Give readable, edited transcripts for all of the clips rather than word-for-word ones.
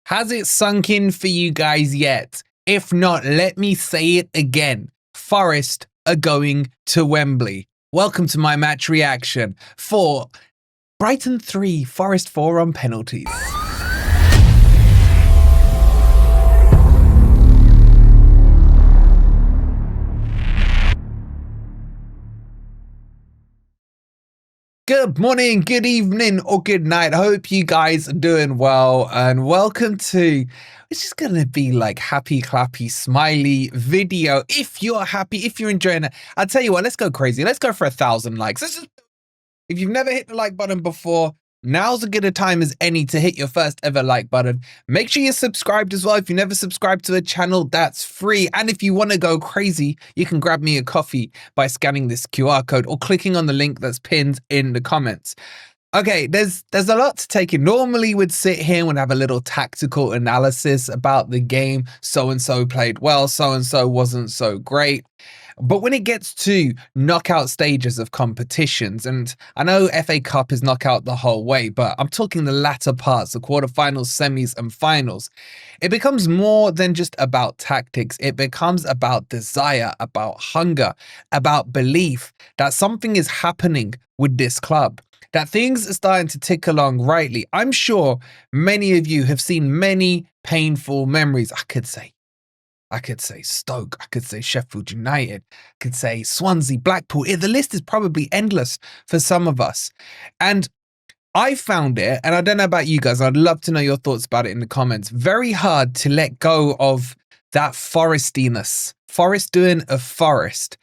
Has it sunk in for you guys yet? If not, let me say it again. Forest are going to Wembley. Welcome to my match reaction for Brighton 3, Forest 4 on penalties. Good morning, good evening, or good night. I hope you guys are doing well, and welcome to, it's just going to be like happy, clappy, smiley video. If you're happy, if you're enjoying it, I'll tell you what, let's go crazy. Let's go for 1,000 likes. If you've never hit the like button before, now's as good a time as any to hit your first ever like button. Make sure you're subscribed as well. If you never subscribed to the channel, that's free. And if you want to go crazy, you can grab me a coffee by scanning this QR code or clicking on the link that's pinned in the comments. Okay, there's a lot to take in. Normally we'd sit here and have a little tactical analysis about the game. So-and-so played well, so-and-so wasn't so great. But when it gets to knockout stages of competitions, and I know FA Cup is knockout the whole way, but I'm talking the latter parts, the quarterfinals, semis and finals, it becomes more than just about tactics. It becomes about desire, about hunger, about belief that something is happening with this club, that things are starting to tick along rightly. I'm sure many of you have seen many painful memories. I could say Stoke, I could say Sheffield United, I could say Swansea, Blackpool. The list is probably endless for some of us. And I found it, and I don't know about you guys, I'd love to know your thoughts about it in the comments, very hard to let go of that forestiness. Forest doing a Forest.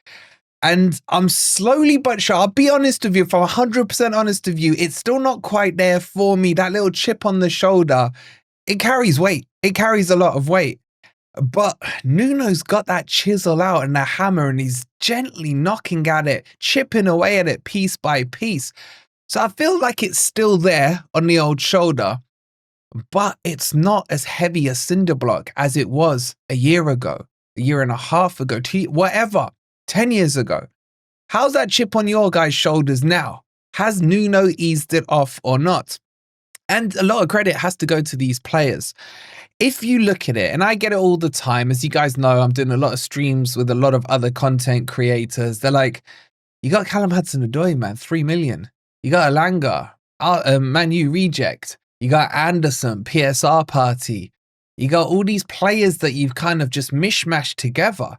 And I'm slowly but sure, I'll be honest with you, if I'm 100% honest with you, it's still not quite there for me. That little chip on the shoulder, it carries weight. It carries a lot of weight. But Nuno's got that chisel out and the hammer, and he's gently knocking at it, chipping away at it piece by piece. So I feel like it's still there on the old shoulder, but it's not as heavy a cinder block as it was a year ago, a year and a half ago, whatever, 10 years ago. How's that chip on your guys' shoulders now? Has Nuno eased it off or not? And a lot of credit has to go to these players. If you look at it, and I get it all the time, as you guys know, I'm doing a lot of streams with a lot of other content creators. They're like, you got Callum Hudson-Odoi, man, 3 million. You got Alanga, Man U reject. You got Anderson, PSR party. You got all these players that you've kind of just mishmashed together.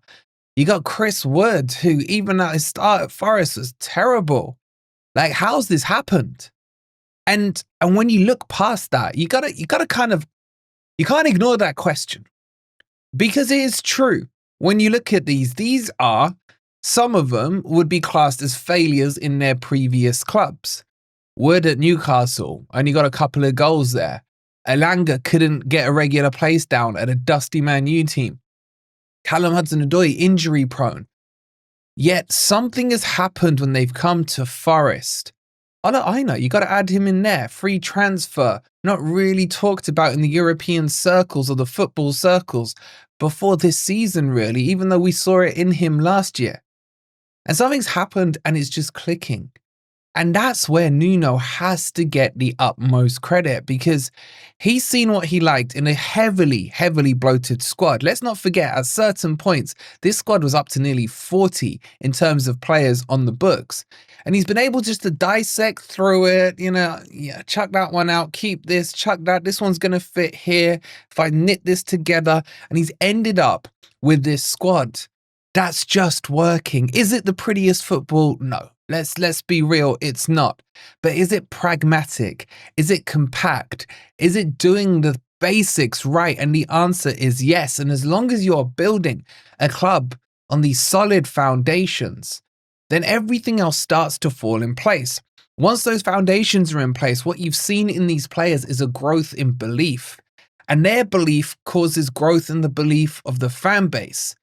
You got Chris Wood, who even at his start at Forest was terrible. Like, how's this happened? And when you look past that, you gotta kind of, you can't ignore that question, because it is true. When you look at these are, some of them would be classed as failures in their previous clubs. Wood at Newcastle, only got a couple of goals there. Alanga couldn't get a regular place down at a dusty Man U team. Callum Hudson-Odoi, injury prone. Yet something has happened when they've come to Forest. I know, you got to add him in there. Free transfer, not really talked about in the European circles or the football circles before this season, really, even though we saw it in him last year. And something's happened and it's just clicking. And that's where Nuno has to get the utmost credit, because he's seen what he liked in a heavily, heavily bloated squad. Let's not forget, at certain points, this squad was up to nearly 40 in terms of players on the books. And he's been able just to dissect through it, chuck that one out, keep this, chuck that, this one's going to fit here, if I knit this together. And he's ended up with this squad that's just working. Is it the prettiest football? No. Let's be real, it's not. But is it pragmatic? Is it compact? Is it doing the basics right? And the answer is yes. And as long as you're building a club on these solid foundations, then everything else starts to fall in place. Once those foundations are in place, what you've seen in these players is a growth in belief. And their belief causes growth in the belief of the fan base.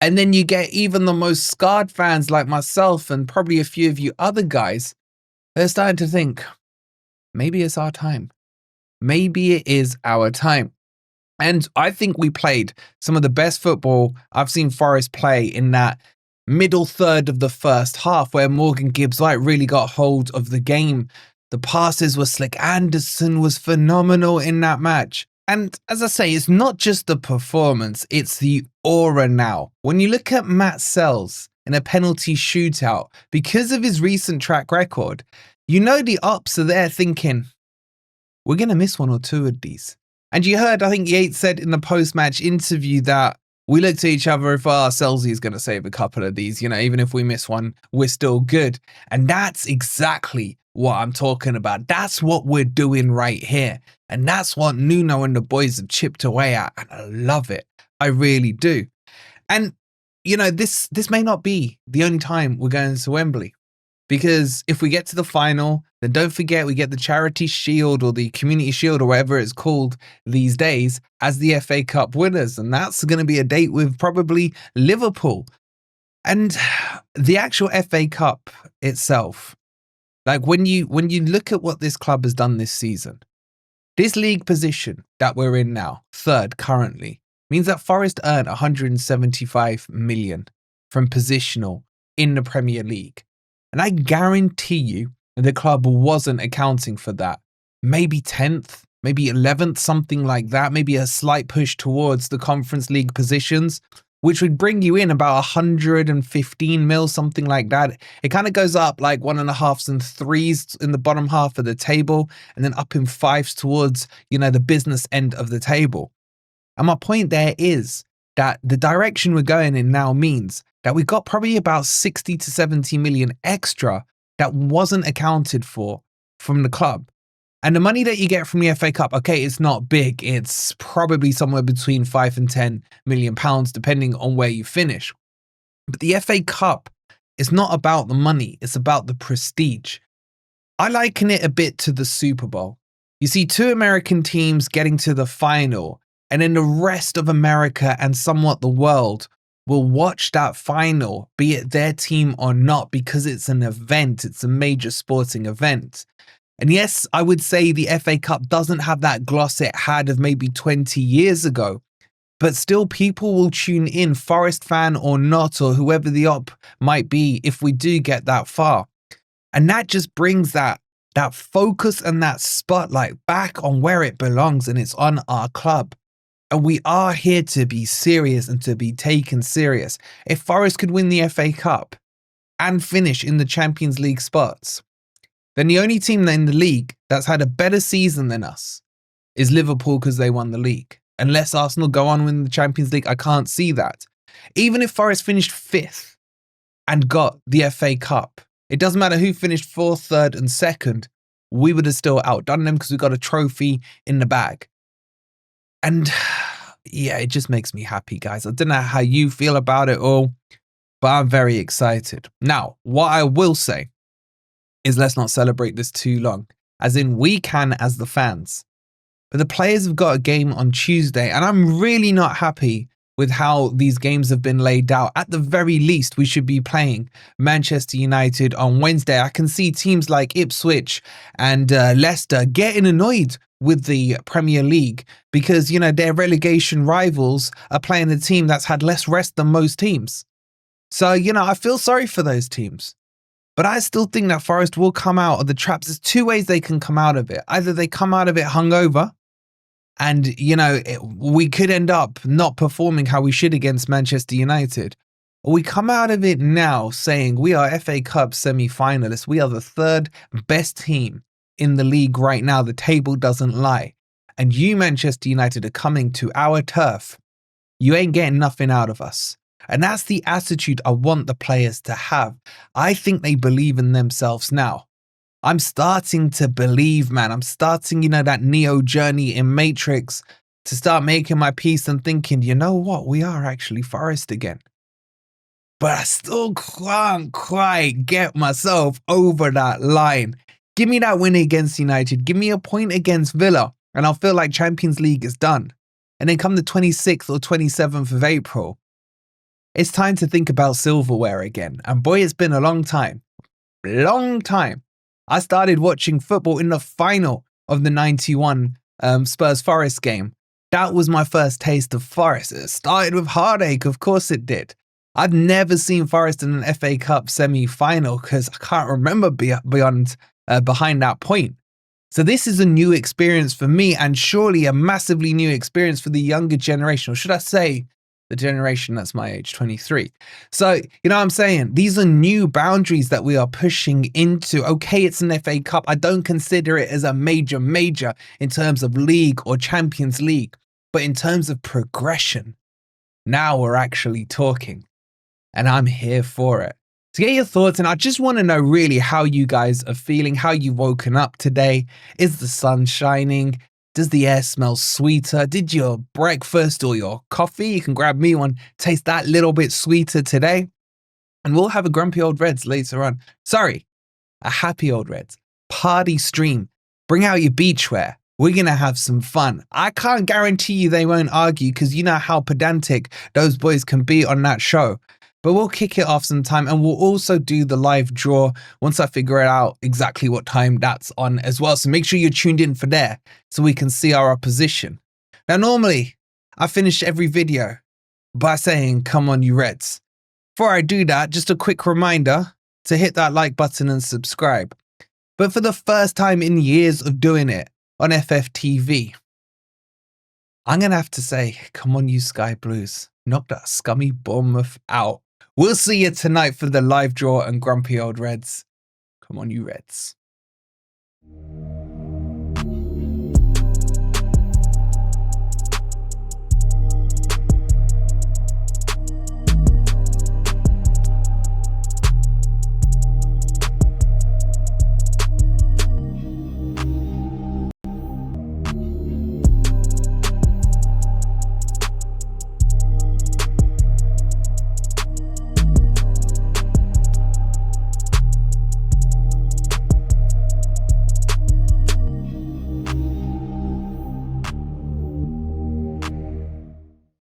And then you get even the most scarred fans like myself and probably a few of you other guys, they're starting to think, maybe it's our time. Maybe it is our time. And I think we played some of the best football I've seen Forest play in that middle third of the first half, where Morgan Gibbs-White really got hold of the game. The passes were slick. Anderson was phenomenal in that match. And as I say, it's not just the performance, it's the aura now. When you look at Sels in a penalty shootout, because of his recent track record, you know the ups are there thinking, we're going to miss one or two of these. And you heard, I think Yates said in the post-match interview that we looked at each other, if Selzy is going to save a couple of these, even if we miss one, we're still good. And that's exactly what I'm talking about. That's what we're doing right here. And that's what Nuno and the boys have chipped away at. And I love it. I really do. And, this may not be the only time we're going to Wembley. Because if we get to the final, then don't forget we get the Charity Shield or the Community Shield or whatever it's called these days as the FA Cup winners. And that's going to be a date with probably Liverpool. And the actual FA Cup itself, like when you look at what this club has done this season, this league position that we're in now, third currently, means that Forest earned 175 million from positional in the Premier League. And I guarantee you the club wasn't accounting for that. Maybe 10th, maybe 11th, something like that. Maybe a slight push towards the Conference League positions, which would bring you in about 115 mil, something like that. It kind of goes up like 1.5s and 3s in the bottom half of the table, and then up in 5s towards, the business end of the table. And my point there is that the direction we're going in now means that we got probably about 60 to 70 million extra that wasn't accounted for from the club. And the money that you get from the FA Cup, okay, it's not big. It's probably somewhere between 5 and 10 million pounds, depending on where you finish. But the FA Cup is not about the money. It's about the prestige. I liken it a bit to the Super Bowl. You see two American teams getting to the final, and then the rest of America and somewhat the world will watch that final, be it their team or not, because it's an event. It's a major sporting event. And yes, I would say the FA Cup doesn't have that gloss it had of maybe 20 years ago, but still people will tune in, Forest fan or not, or whoever the op might be, if we do get that far. And that just brings that focus and that spotlight back on where it belongs, and it's on our club. And we are here to be serious and to be taken serious. If Forest could win the FA Cup and finish in the Champions League spots, then the only team in the league that's had a better season than us is Liverpool, because they won the league. Unless Arsenal go on win the Champions League, I can't see that. Even if Forest finished 5th and got the FA Cup, it doesn't matter who finished 4th, 3rd and 2nd, we would have still outdone them because we got a trophy in the bag. And yeah, it just makes me happy, guys. I don't know how you feel about it all, but I'm very excited. Now, what I will say is let's not celebrate this too long, as in we can as the fans. But the players have got a game on Tuesday, and I'm really not happy with how these games have been laid out. At the very least, we should be playing Manchester United on Wednesday. I can see teams like Ipswich and Leicester getting annoyed with the Premier League because, their relegation rivals are playing a team that's had less rest than most teams. So, I feel sorry for those teams. But I still think that Forest will come out of the traps. There's two ways they can come out of it. Either they come out of it hungover and, we could end up not performing how we should against Manchester United. Or we come out of it now saying we are FA Cup semi-finalists. We are the 3rd best team in the league right now. The table doesn't lie. And you, Manchester United, are coming to our turf. You ain't getting nothing out of us. And that's the attitude I want the players to have. I think they believe in themselves now. I'm starting to believe, man. I'm starting, that Neo journey in Matrix to start making my peace and thinking, you know what? We are actually Forest again. But I still can't quite get myself over that line. Give me that win against United. Give me a point against Villa, and I'll feel like Champions League is done. And then come the 26th or 27th of April, it's time to think about silverware again. And boy, it's been a long time. Long time. I started watching football in the final of the 91 Spurs Forest game. That was my first taste of Forest. It started with heartache, of course it did. I've never seen Forest in an FA Cup semi-final because I can't remember behind that point. So this is a new experience for me and surely a massively new experience for the younger generation, or should I say the generation that's my age, 23. So, you know what I'm saying? These are new boundaries that we are pushing into. Okay, it's an FA Cup. I don't consider it as a major in terms of league or Champions League, but in terms of progression, now we're actually talking and I'm here for it. To get your thoughts, and I just want to know really how you guys are feeling, how you've woken up today. Is the sun shining? Does the air smell sweeter? Did your breakfast or your coffee, you can grab me one, taste that little bit sweeter today? And we'll have a grumpy old Reds later on. Sorry, a happy old Reds. Party stream. Bring out your beachwear. We're going to have some fun. I can't guarantee you they won't argue because you know how pedantic those boys can be on that show. But we'll kick it off sometime and we'll also do the live draw once I figure out exactly what time that's on as well. So make sure you're tuned in for there so we can see our opposition. Now, normally I finish every video by saying, come on, you Reds. Before I do that, just a quick reminder to hit that like button and subscribe. But for the first time in years of doing it on FFTV, I'm going to have to say, come on, you Sky Blues. Knock that scummy Bournemouth out. We'll see you tonight for the live draw and grumpy old Reds. Come on, you Reds.